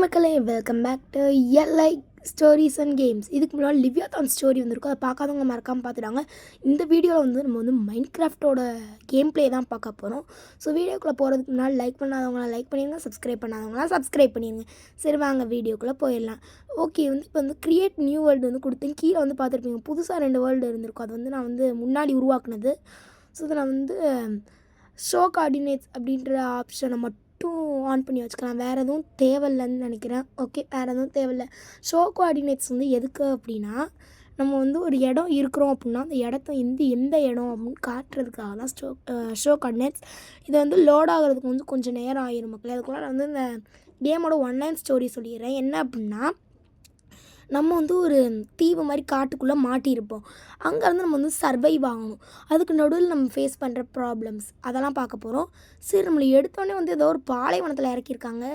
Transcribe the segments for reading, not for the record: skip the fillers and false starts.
மக்களே, welcome back to like stories and games. இதுக்கு முன்னாடி லிவ்யாதான் ஸ்டோரி வந்திருக்கும். அதை பார்க்காதவங்க மறக்காமல் பார்த்துட்டாங்க. இந்த வீடியோவில் வந்து நம்ம வந்து மைன்கிராஃப்டோட கேம் ப்ளே தான் பார்க்க போகிறோம். ஸோ வீடியோக்குள்ளே போகிறதுக்கு முன்னாடி லைக் பண்ணாதவங்களாம் லைக் பண்ணிடுங்க, சப்ஸ்கிரைப் பண்ணிடுங்க. சரி வாங்க வீடியோக்குள்ளே போயிடலாம். ஓகே, வந்து இப்போ வந்து கிரியேட் நியூ வேர்ல்டு வந்து கொடுத்தேன். கீழே வந்து பார்த்துருப்பீங்க, புதுசாக 2 வேர்ல்டு இருந்திருக்கும். அது வந்து நான் வந்து முன்னாடி உருவாக்குனது. ஸோ இதை நான் வந்து ஷோ கோஆர்டினேட்ஸ் அப்படின்ற ஆப்ஷனை மட்டும் ஆன் பண்ணி வச்சுக்கலாம். வேறு எதுவும் தேவையில்லைன்னு நினைக்கிறேன். ஓகே, வேறு எதுவும் தேவையில்லை. ஷோ கோஆர்டினேட்ஸ் வந்து எதுக்கு அப்படின்னா, நம்ம வந்து ஒரு இடம் இருக்கிறோம் அப்படின்னா அந்த இடத்த எந்த இடம் அப்படின்னு காட்டுறதுக்காக தான் ஷோ கோஆர்டினேட்ஸ். இதை வந்து லோட் ஆகிறதுக்கு வந்து கொஞ்சம் நேரம் ஆயிரும் மக்களே. அதுக்குள்ளே நான் வந்து இந்த கேமோட ஒன்லைன் ஸ்டோரி சொல்லிடுறேன். என்ன அப்படின்னா, நம்ம வந்து ஒரு தீவு மாதிரி காட்டுக்குள்ளே மாட்டியிருப்போம். அங்கேருந்து நம்ம வந்து சர்வைவ் ஆகணும். அதுக்கு நடுவில் நம்ம ஃபேஸ் பண்ணுற ப்ராப்ளம்ஸ் அதெல்லாம் பார்க்க போகிறோம். சரி, நம்மளை எடுத்தோடனே வந்து ஏதோ ஒரு பாலைவனத்தில் இறக்கியிருக்காங்க.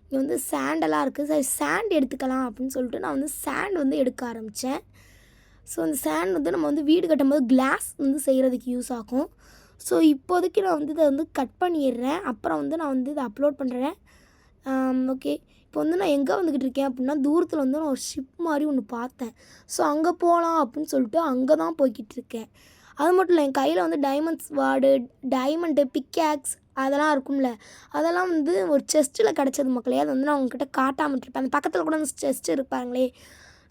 இங்கே வந்து சாண்டெல்லாம் இருக்குது. சரி, சாண்ட் எடுத்துக்கலாம் அப்படின்னு சொல்லிட்டு நான் வந்து சாண்ட் வந்து எடுக்க ஆரம்பித்தேன். ஸோ அந்த சாண்ட் வந்து நம்ம வந்து வீடு கட்டும்போது கிளாஸ் வந்து செய்கிறதுக்கு யூஸ் ஆகும். ஸோ இப்போதைக்கு நான் வந்து இதை வந்து கட் பண்ணிடுறேன். அப்புறம் வந்து நான் வந்து இதை அப்லோட் பண்ணுறேன். ஓகே, இப்போ வந்து நான் எங்கே வந்துக்கிட்டு இருக்கேன் அப்படின்னா, தூரத்தில் வந்து நான் ஒரு ஷிப் மாதிரி ஒன்று பார்த்தேன். ஸோ அங்கே போகலாம் அப்படின்னு சொல்லிட்டு அங்கே தான் போய்கிட்டு இருக்கேன். அது மட்டும் இல்லை, என் கையில் வந்து டைமண்ட்ஸ் வார்டு, டைமண்டு, பிக்காக்ஸ் அதெல்லாம் இருக்கும்ல, அதெல்லாம் வந்து ஒரு செஸ்ட்டில் கிடச்சது மக்களே. அது வந்து நான் உங்ககிட்ட காட்டாமல் விட்டுருப்பேன். அந்த பக்கத்தில் கூட அந்த செஸ்ட் இருப்பாங்களே.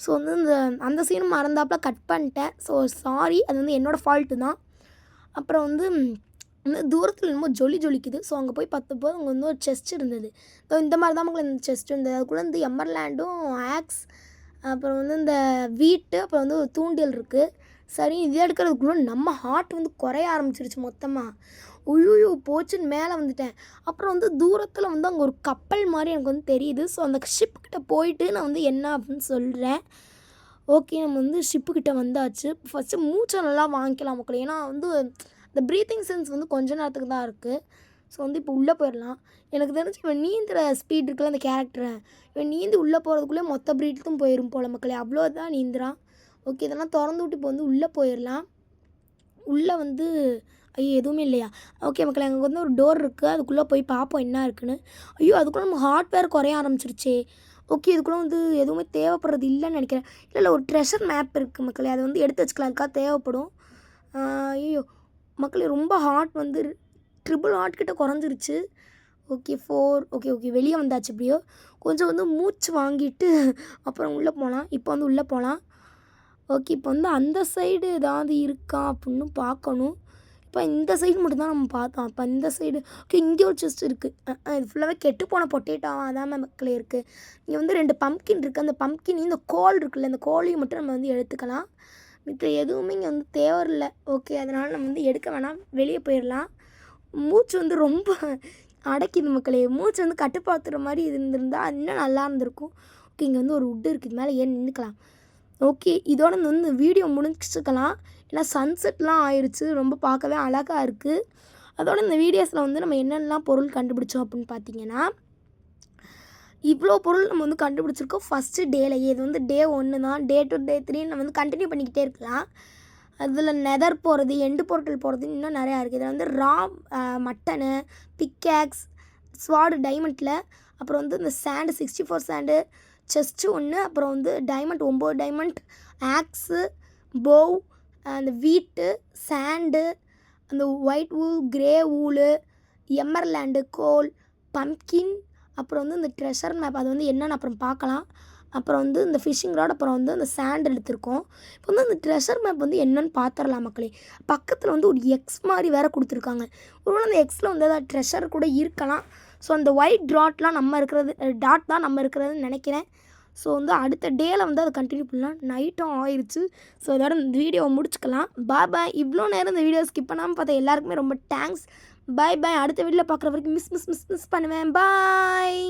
ஸோ வந்து அந்த சீனும் மறந்தாப்பில் கட் பண்ணிட்டேன். ஸோ சாரி, அது வந்து என்னோடய ஃபால்ட்டு தான். அப்புறம் வந்து தூரத்தில் என்னமோ ஜொலிக்குது. ஸோ அங்கே போய் பார்த்தப்போ அங்கே வந்து ஒரு செஸ்ட் இருந்தது. ஸோ இந்த மாதிரி தான் மக்கள் இந்த செஸ்ட் இருந்தது. அதுக்குள்ளே வந்து எமர்லேண்டும் ஆக்ஸ், அப்புறம் வந்து இந்த வீட்டு, அப்புறம் வந்து ஒரு தூண்டில் இருக்குது. சரி, இது எடுக்கிறதுக்குள்ளே நம்ம ஹார்ட் வந்து குறைய ஆரம்பிச்சிருச்சு மொத்தமாக. உய்யோ போச்சுன்னு மேலே வந்துட்டேன். அப்புறம் வந்து தூரத்தில் வந்து அங்கே ஒரு கப்பல் மாதிரி எனக்கு வந்து தெரியுது. ஸோ அந்த ஷிப்புக்கிட்ட போயிட்டு நான் வந்து என்ன அப்படின்னு சொல்கிறேன். ஓகே, நம்ம வந்து ஷிப்புக்கிட்ட வந்தாச்சு. ஃபஸ்ட்டு மூச்சை நல்லா வாங்கிக்கலாம் மக்கள். ஏன்னா வந்து இந்த ப்ரீத்திங் சென்ஸ் வந்து கொஞ்ச நேரத்துக்கு தான் இருக்குது. ஸோ வந்து இப்போ உள்ளே போயிடலாம். எனக்கு தெரிஞ்சு இவன் நீந்துற ஸ்பீட் இருக்குல்ல அந்த கேரக்டரை, இவன் நீந்தி உள்ளே போகிறதுக்குள்ளே மொத்த ப்ரீத்தும் போயிடும் போல் மக்களே. அவ்வளோதான் நீந்துறான். ஓகே, இதெல்லாம் திறந்து விட்டு இப்போ வந்து உள்ளே போயிடலாம். உள்ளே வந்து ஐயோ எதுவுமே இல்லையா? ஓகே மக்களே, அங்கே வந்து ஒரு டோர் இருக்குது. அதுக்குள்ளே போய் பார்ப்போம் என்ன இருக்குன்னு. ஐயோ, அதுக்குள்ளே நம்ம ஹார்ட்வேர் குறைய ஆரம்பிச்சிருச்சே. ஓகே, இதுக்குள்ளே வந்து எதுவுமே தேவைப்படுறது இல்லைன்னு நினைக்கிறேன். இல்லை ஒரு ட்ரெஷர் மேப் இருக்குது மக்களே, அதை வந்து எடுத்து வச்சுக்கலாம். அதுக்காக தேவைப்படும். ஐயோ மக்களே, ரொம்ப ஹார்ட் வந்து ட்ரிபிள் ஹார்ட் கிட்ட குறைஞ்சிருச்சு. ஓகே 4. ஓகே வெளியே வந்தாச்சு. எப்படியோ கொஞ்சம் வந்து மூச்சு வாங்கிட்டு அப்புறம் உள்ளே போகலாம். இப்போ வந்து உள்ளே போகலாம். ஓகே, இப்போ வந்து அந்த சைடு ஏதாவது இருக்கா அப்படின்னு பார்க்கணும். இப்போ இந்த சைடு மட்டும்தான் நம்ம பார்த்தோம். அப்போ இந்த சைடு ஓகே, இங்கே ஒரு செஸ்ட் இருக்குது. இது ஃபுல்லாகவே கெட்டு போன பொட்டேட்டோவாக தான் மக்களே இருக்குது. இங்கே வந்து 2 பம்ப்கின் இருக்குது. அந்த பம்ப்கின் இந்த கோல் இருக்குல்ல, இந்த கோலையும் மட்டும் நம்ம வந்து எடுத்துக்கலாம். மித்த எதுவுமே இங்கே வந்து தேவையில்லை. ஓகே, அதனால் நம்ம வந்து எடுக்க வேணாம், வெளியே போயிடலாம். மூச்சு வந்து ரொம்ப அடைக்குது மக்களே. மூச்சு வந்து கட்டுப்படுத்துகிற மாதிரி இருந்திருந்தால் இன்னும் நல்லா இருந்திருக்கும். ஓகே, இங்கே வந்து ஒரு வுட்டு இருக்குது, மேலே ஏன் நின்றுக்கலாம். ஓகே, இதோட வந்து வீடியோ முடிச்சுக்கலாம். ஏன்னா சன்செட்லாம் ஆயிடுச்சு, ரொம்ப பார்க்கவே அழகாக இருக்குது. அதோட இந்த வீடியோஸில் வந்து நம்ம என்னென்னலாம் பொருள் கண்டுபிடிச்சோம் அப்படின்னு பார்த்தீங்கன்னா, இவ்வளோ பொருள் நம்ம வந்து கண்டுபிடிச்சிருக்கோம் ஃபஸ்ட்டு டேலையே. இது வந்து டே 1 தான். டே 2, டே 3 நம்ம வந்து கண்டினியூ பண்ணிக்கிட்டே இருக்கலாம். அதில் நெதர் போகிறது, எண்டு போர்ட்டல் போகிறது இன்னும் நிறையா இருக்குது. இதில் வந்து மட்டனு, பிக்காக்ஸ், ஸ்வார்டு டைமண்டில், அப்புறம் வந்து இந்த சாண்டு 64 சாண்டு, செஸ்ட்டு 1, அப்புறம் வந்து டைமண்ட் 9 டைமண்ட், ஆக்ஸு, போவ், அந்த வீட்டு, சாண்டு, அந்த ஒயிட் வூல், கிரே வூலு, எமர்லேண்டு, கோல், பம்ப்கின், அப்புறம் வந்து இந்த ட்ரெஷர் மேப் அது வந்து என்னென்னு அப்புறம் பார்க்கலாம். அப்புறம் வந்து இந்த ஃபிஷிங் ராட், அப்புறம் வந்து அந்த சாண்ட் எடுத்திருக்கோம். இப்போ வந்து அந்த ட்ரெஷர் மேப் வந்து என்னென்னு பார்த்துடலாம் மக்களே. பக்கத்தில் வந்து ஒரு எக்ஸ் மாதிரி வேறு கொடுத்துருக்காங்க. ஒருவேளை அந்த எக்ஸில் வந்து ஏதாவது ட்ரெஷர் கூட இருக்கலாம். ஸோ அந்த ஒயிட் டாட் தான் நம்ம இருக்கிறதுன்னு நினைக்கிறேன். ஸோ வந்து அடுத்த டேயில் வந்து அதை கண்டினியூ பண்ணலாம். நைட்டும் ஆயிடுச்சு. ஸோ இதோட இந்த வீடியோவை முடிச்சுக்கலாம். பாய். இவ்வளோ நேரம் இந்த வீடியோ ஸ்கிப் பண்ணாமல் பார்த்தா எல்லாருக்குமே ரொம்ப தேங்க்ஸ். பாய். அடுத்த வீடியோவில் பார்க்குற வரைக்கும் மிஸ் பண்ணுவேன். பாய்.